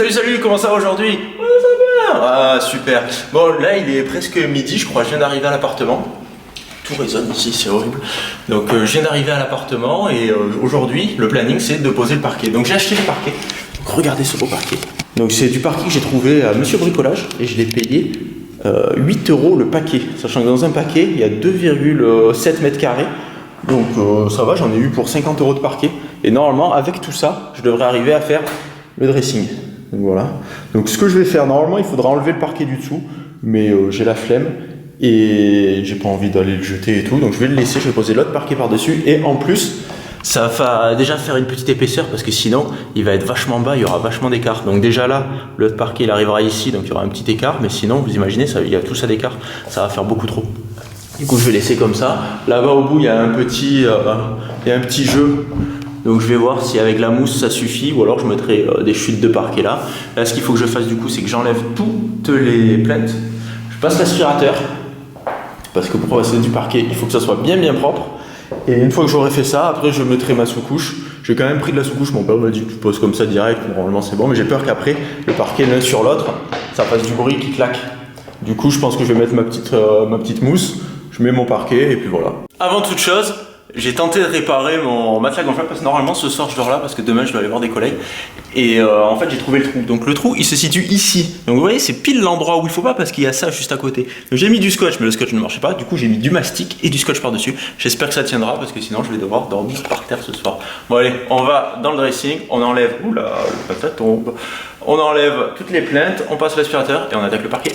Salut, comment ça va aujourd'hui? Ouais, ça va. Ah, super. Bon, là, il est presque midi, je crois. Je viens d'arriver à l'appartement. Tout résonne ici, c'est horrible. Donc, je viens d'arriver à l'appartement et aujourd'hui, le planning, c'est de poser le parquet. Donc, j'ai acheté le parquet. Donc, regardez ce beau parquet. Donc, c'est du parquet que j'ai trouvé à Monsieur Bricolage et je l'ai payé 8 € le paquet. Sachant que dans un paquet, il y a 2,7 mètres carrés. Donc, ça va, j'en ai eu pour 50 € de parquet. Et normalement, avec tout ça, je devrais arriver à faire le dressing. Donc voilà. Donc ce que je vais faire, normalement il faudra enlever le parquet du dessous, mais j'ai la flemme et j'ai pas envie d'aller le jeter et tout, donc je vais le laisser, je vais poser l'autre parquet par dessus et en plus ça va déjà faire une petite épaisseur parce que sinon il va être vachement bas, il y aura vachement d'écart. Donc déjà là, l'autre parquet il arrivera ici, donc il y aura un petit écart, mais sinon vous imaginez, il y a tout ça d'écart, ça va faire beaucoup trop. Du coup je vais laisser comme ça. Là-bas au bout il y a un petit jeu. Donc je vais voir si avec la mousse ça suffit ou alors je mettrai des chutes de parquet là. Là ce qu'il faut que je fasse du coup c'est que j'enlève toutes les plaintes. Je passe l'aspirateur parce que pour passer du parquet il faut que ça soit bien propre. Et une fois que j'aurai fait ça, après je mettrai ma sous-couche. J'ai quand même pris de la sous-couche, mon père m'a dit que tu poses comme ça direct, normalement c'est bon. Mais j'ai peur qu'après le parquet l'un sur l'autre, ça fasse du bruit qui claque. Du coup je pense que je vais mettre ma petite mousse. Je mets mon parquet et puis voilà. Avant toute chose, j'ai tenté de réparer mon matelas gonflable parce que normalement ce soir je dors là parce que demain je dois aller voir des collègues et en fait j'ai trouvé le trou. Donc le trou il se situe ici. Donc vous voyez c'est pile l'endroit où il faut pas parce qu'il y a ça juste à côté. Donc j'ai mis du scotch mais le scotch ne marchait pas. Du coup j'ai mis du mastic et du scotch par dessus. J'espère que ça tiendra parce que sinon je vais devoir dormir par terre ce soir. Bon allez, on va dans le dressing, on enlève, oula le patate tombe. On enlève toutes les plaintes, on passe l'aspirateur et on attaque le parquet.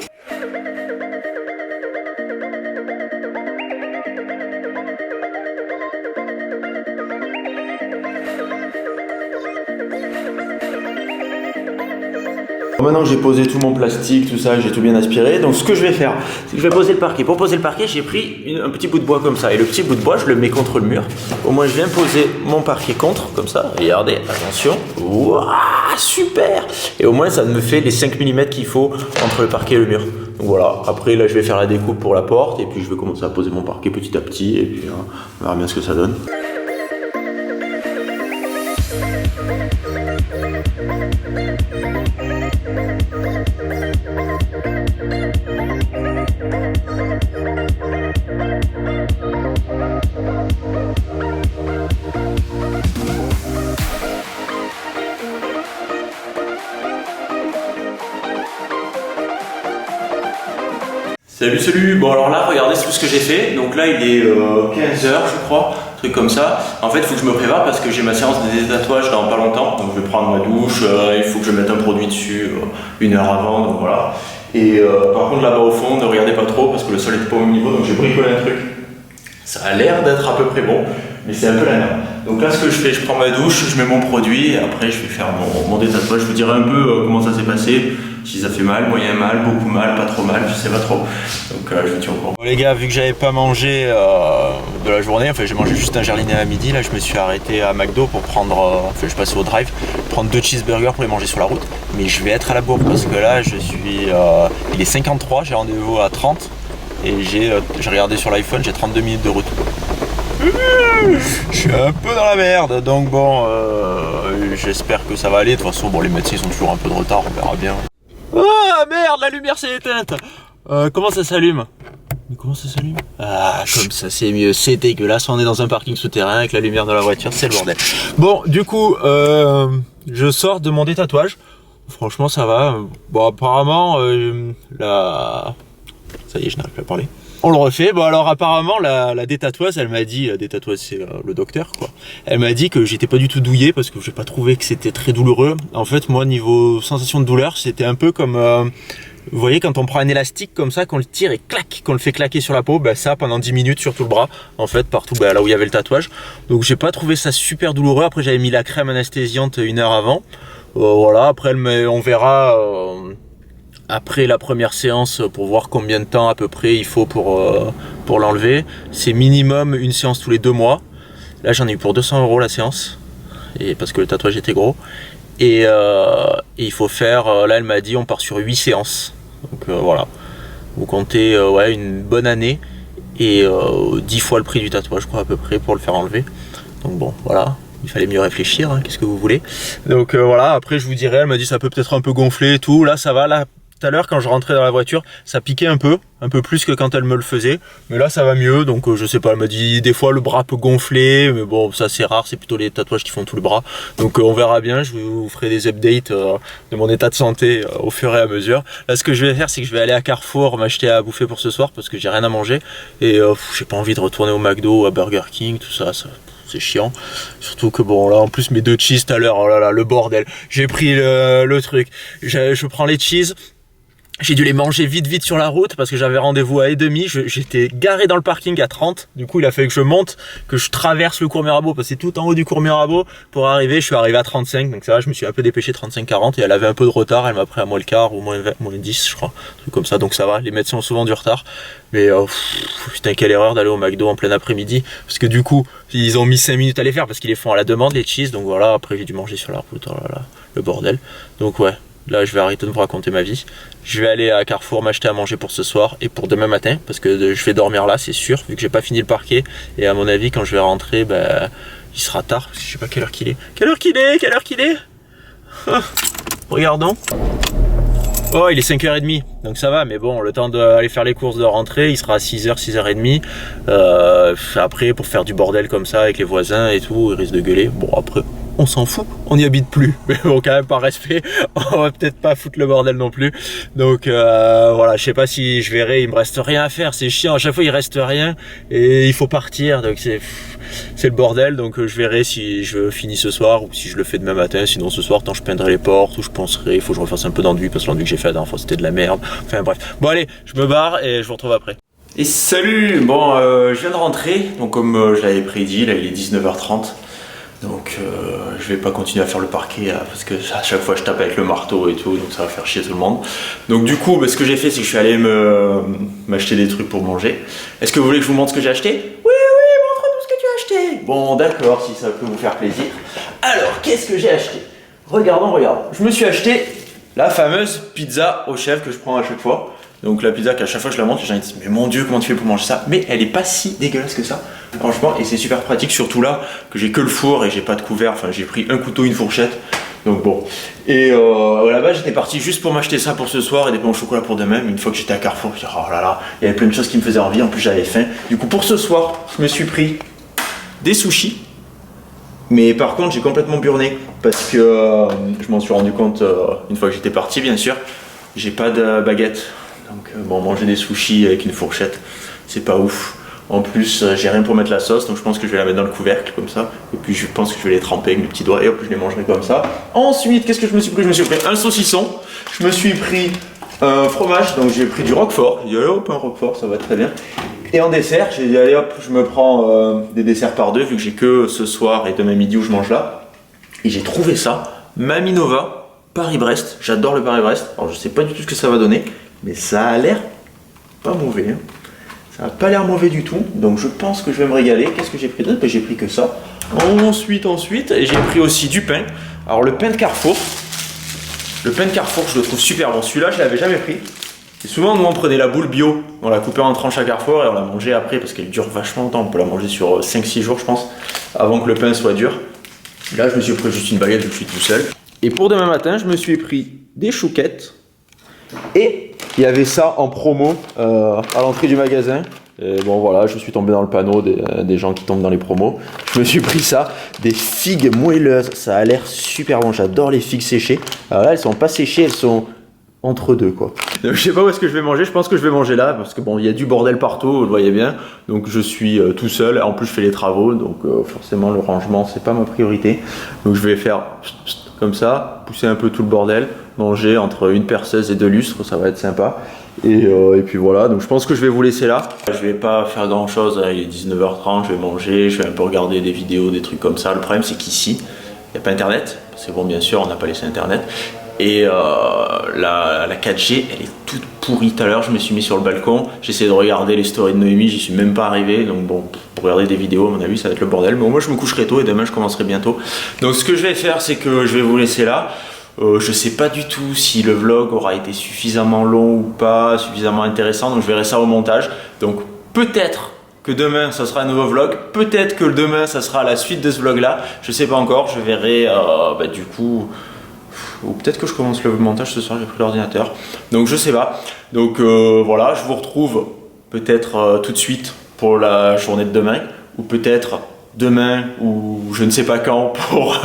Maintenant que j'ai posé tout mon plastique, tout ça, j'ai tout bien aspiré. Donc ce que je vais faire, c'est que je vais poser le parquet. Pour poser le parquet, j'ai pris un petit bout de bois comme ça. Et le petit bout de bois, je le mets contre le mur. Au moins, je viens poser mon parquet contre, comme ça. Regardez, attention. Wouah, super! Et au moins, ça me fait les 5 mm qu'il faut entre le parquet et le mur. Donc voilà. Après, là, je vais faire la découpe pour la porte. Et puis, je vais commencer à poser mon parquet petit à petit. Et puis, on verra bien ce que ça donne. Salut. Bon alors là, regardez tout ce que j'ai fait. Donc là, il est 15 h je crois, un truc comme ça. En fait, il faut que je me prépare parce que j'ai ma séance de détatouage dans pas longtemps. Donc je vais prendre ma douche, il faut que je mette un produit dessus 1 heure avant, donc voilà. Et par contre là-bas au fond, ne regardez pas trop parce que le sol est pas au niveau, donc j'ai bricolé un truc. Ça a l'air d'être à peu près bon, mais c'est un peu la merde. Donc là, ce que je fais, je prends ma douche, je mets mon produit et après je vais faire mon détatouage. Je vous dirai un peu comment ça s'est passé. Si ça fait mal, moyen mal, beaucoup mal, pas trop mal, je sais pas trop. Donc je vous tiens au courant. Bon les gars, vu que j'avais pas mangé de la journée, enfin j'ai mangé juste un gerliné à midi, là je me suis arrêté à McDo pour prendre, je passais au drive, prendre 2 cheeseburgers pour les manger sur la route. Mais je vais être à la bourre parce que là je suis, il est 53, j'ai rendez-vous à 30 et j'ai regardé sur l'iPhone, j'ai 32 minutes de route. Je suis un peu dans la merde, donc bon, j'espère que ça va aller. De toute façon, bon, les médecins ils ont toujours un peu de retard, on verra bien. Ah merde, la lumière s'est éteinte. Comment ça s'allume? Mais comment ça s'allume? Ah, comme ça c'est mieux, c'est dégueulasse. On est dans un parking souterrain avec la lumière de la voiture, c'est le bordel. Bon, du coup, je sors de mon détatouage. Franchement, ça va. Bon, apparemment, ça y est, je n'arrive plus à parler. On le refait. Bon alors apparemment la détatoueuse, elle m'a dit, la détatoueuse c'est le docteur quoi. Elle m'a dit que j'étais pas du tout douillé parce que j'ai pas trouvé que c'était très douloureux. En fait moi niveau sensation de douleur c'était un peu comme, vous voyez quand on prend un élastique comme ça, qu'on le tire et clac, qu'on le fait claquer sur la peau, bah ça pendant 10 minutes sur tout le bras, en fait partout là où il y avait le tatouage. Donc j'ai pas trouvé ça super douloureux. Après j'avais mis la crème anesthésiante 1 heure avant. Voilà, après on verra après la première séance pour voir combien de temps à peu près il faut pour l'enlever. C'est minimum une séance tous les 2 mois. Là j'en ai eu pour 200 € la séance, et parce que le tatouage était gros. Et il faut faire, là elle m'a dit on part sur 8 séances. Donc voilà, vous comptez ouais, une bonne année et 10 fois le prix du tatouage je crois à peu près pour le faire enlever. Donc bon voilà, il fallait mieux réfléchir, hein, qu'est-ce que vous voulez. Donc voilà, après je vous dirai, elle m'a dit ça peut peut-être un peu gonfler et tout, là ça va, là tout à l'heure quand je rentrais dans la voiture, ça piquait un peu plus que quand elle me le faisait, mais là ça va mieux, donc je sais pas, elle m'a dit des fois le bras peut gonfler, mais bon ça c'est rare, c'est plutôt les tatouages qui font tout le bras, donc on verra bien, je vous ferai des updates de mon état de santé au fur et à mesure. Là ce que je vais faire c'est que je vais aller à Carrefour m'acheter à bouffer pour ce soir parce que j'ai rien à manger, et j'ai pas envie de retourner au McDo, à Burger King, tout ça c'est chiant, surtout que bon là en plus mes 2 cheese tout à l'heure, oh là là le bordel, j'ai pris le truc, je prends les cheese. J'ai dû les manger vite sur la route parce que j'avais rendez-vous à 1h30, j'étais garé dans le parking à 30, du coup il a fallu que je monte, que je traverse le cours Mirabeau, parce que c'est tout en haut du cours Mirabeau pour arriver, je suis arrivé à 35, donc ça va, je me suis un peu dépêché, 35-40, et elle avait un peu de retard, elle m'a pris à moins le quart ou moins 10 je crois, un truc comme ça, donc ça va, les médecins ont souvent du retard, mais putain quelle erreur d'aller au McDo en plein après-midi, parce que du coup ils ont mis 5 minutes à les faire parce qu'ils les font à la demande les cheese, donc voilà, après j'ai dû manger sur la route, oh là là, le bordel, donc ouais. Là, je vais arrêter de vous raconter ma vie. Je vais aller à Carrefour m'acheter à manger pour ce soir et pour demain matin, parce que je vais dormir là, c'est sûr, vu que j'ai pas fini le parquet. Et à mon avis, quand je vais rentrer, il sera tard, parce que je sais pas quelle heure qu'il est. Quelle heure qu'il est Regardons. Oh, il est 5h30, donc ça va, mais bon, le temps d'aller faire les courses de rentrer, il sera à 6h, 6h30. Après, pour faire du bordel comme ça avec les voisins et tout, il risque de gueuler. Bon, après, on s'en fout, on n'y habite plus. Mais bon, quand même, par respect, on va peut-être pas foutre le bordel non plus. Donc voilà, je sais pas si je verrai, il me reste rien à faire, c'est chiant, à chaque fois il reste rien et il faut partir, donc c'est le bordel, donc je verrai si je finis ce soir ou si je le fais demain matin, sinon ce soir, tant je peindrai les portes ou je penserai, il faut que je refasse un peu d'enduit parce que l'enduit que j'ai fait la dernière fois c'était de la merde, enfin bref. Bon allez, je me barre et je vous retrouve après. Et salut, bon je viens de rentrer, donc comme je l'avais prédit, là il est 19h30. Donc je vais pas continuer à faire le parquet parce que à chaque fois je tape avec le marteau et tout, donc ça va faire chier tout le monde. Donc du coup ce que j'ai fait c'est que je suis allé m'acheter des trucs pour manger. Est-ce que vous voulez que je vous montre ce que j'ai acheté? Oui, montre-nous ce que tu as acheté. Bon d'accord, si ça peut vous faire plaisir. Alors qu'est-ce que j'ai acheté? Regardons. Je me suis acheté la fameuse pizza au chef que je prends à chaque fois. Donc la pizza qu'à chaque fois je la montre, les gens disent mais mon dieu comment tu fais pour manger ça? Mais elle est pas si dégueulasse que ça, franchement, et c'est super pratique, surtout là que j'ai que le four et j'ai pas de couvert, enfin j'ai pris un couteau, une fourchette, donc bon. Et là-bas j'étais parti juste pour m'acheter ça pour ce soir et des pains au chocolat pour demain, mais une fois que j'étais à Carrefour, je me dis oh là là, il y avait plein de choses qui me faisaient envie, en plus j'avais faim. Du coup pour ce soir, je me suis pris des sushis, mais par contre j'ai complètement burné parce que je m'en suis rendu compte une fois que j'étais parti bien sûr, j'ai pas de baguette. Donc bon, manger des sushis avec une fourchette, c'est pas ouf. En plus, j'ai rien pour mettre la sauce, donc je pense que je vais la mettre dans le couvercle comme ça. Et puis je pense que je vais les tremper avec mes petits doigts et hop, je les mangerai comme ça. Ensuite, qu'est-ce que je me suis pris? Je me suis pris un saucisson, je me suis pris un fromage, donc j'ai pris du roquefort. J'ai dit allez hop, un roquefort, ça va très bien. Et en dessert, j'ai dit allez hop, je me prends des desserts par deux, vu que j'ai que ce soir et demain midi où je mange là. Et j'ai trouvé ça, Maminova, Paris-Brest. J'adore le Paris-Brest. Alors je sais pas du tout ce que ça va donner. Mais ça a l'air pas mauvais, hein. Ça n'a pas l'air mauvais du tout, donc je pense que je vais me régaler. Qu'est-ce que j'ai pris d'autre? J'ai pris que ça. Ensuite, j'ai pris aussi du pain. Alors le pain de Carrefour, je le trouve super bon. Celui-là, je l'avais jamais pris. Et souvent, nous on prenait la boule bio, on la coupait en tranches à Carrefour et on la mangeait après parce qu'elle dure vachement longtemps. On peut la manger sur 5-6 jours, je pense, avant que le pain soit dur. Là, je me suis pris juste une baguette, je suis tout seul. Et pour demain matin, je me suis pris des chouquettes. Et il y avait ça en promo à l'entrée du magasin. Et bon voilà, je suis tombé dans le panneau des gens qui tombent dans les promos. Je me suis pris ça, des figues moelleuses. Ça a l'air super bon, j'adore les figues séchées. Alors là, elles sont pas séchées, elles sont entre deux quoi. Donc, je sais pas où est-ce que je vais manger, je pense que je vais manger là parce que bon, il y a du bordel partout, vous le voyez bien. Donc je suis tout seul, en plus je fais les travaux, donc forcément le rangement c'est pas ma priorité. Donc je vais faire comme ça, pousser un peu tout le bordel, manger entre une perceuse et 2 lustres, ça va être sympa. Et puis voilà, donc je pense que je vais vous laisser là. Je vais pas faire grand chose, il est 19h30, je vais manger, je vais un peu regarder des vidéos, des trucs comme ça. Le problème c'est qu'ici, il n'y a pas internet, parce que bon bien sûr on n'a pas laissé internet. Et la 4G elle est toute pourrie. Tout à l'heure je me suis mis sur le balcon, j'essaie de regarder les stories de Noémie, j'y suis même pas arrivé, donc bon pour regarder des vidéos à mon avis ça va être le bordel, mais moi je me coucherai tôt et demain je commencerai bientôt. Donc ce que je vais faire c'est que je vais vous laisser là. Je sais pas du tout si le vlog aura été suffisamment long ou pas, suffisamment intéressant, donc je verrai ça au montage. Donc peut-être que demain ça sera un nouveau vlog. Peut-être que demain ça sera la suite de ce vlog là. Je sais pas encore, je verrai du coup. Ou peut-être que je commence le montage ce soir, j'ai pris l'ordinateur. Donc je sais pas. Donc voilà, je vous retrouve peut-être tout de suite pour la journée de demain. Ou peut-être demain ou je ne sais pas quand pour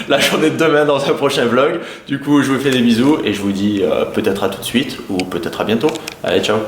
la journée de demain dans un prochain vlog. Du coup, je vous fais des bisous et je vous dis peut-être à tout de suite ou peut-être à bientôt. Allez, ciao!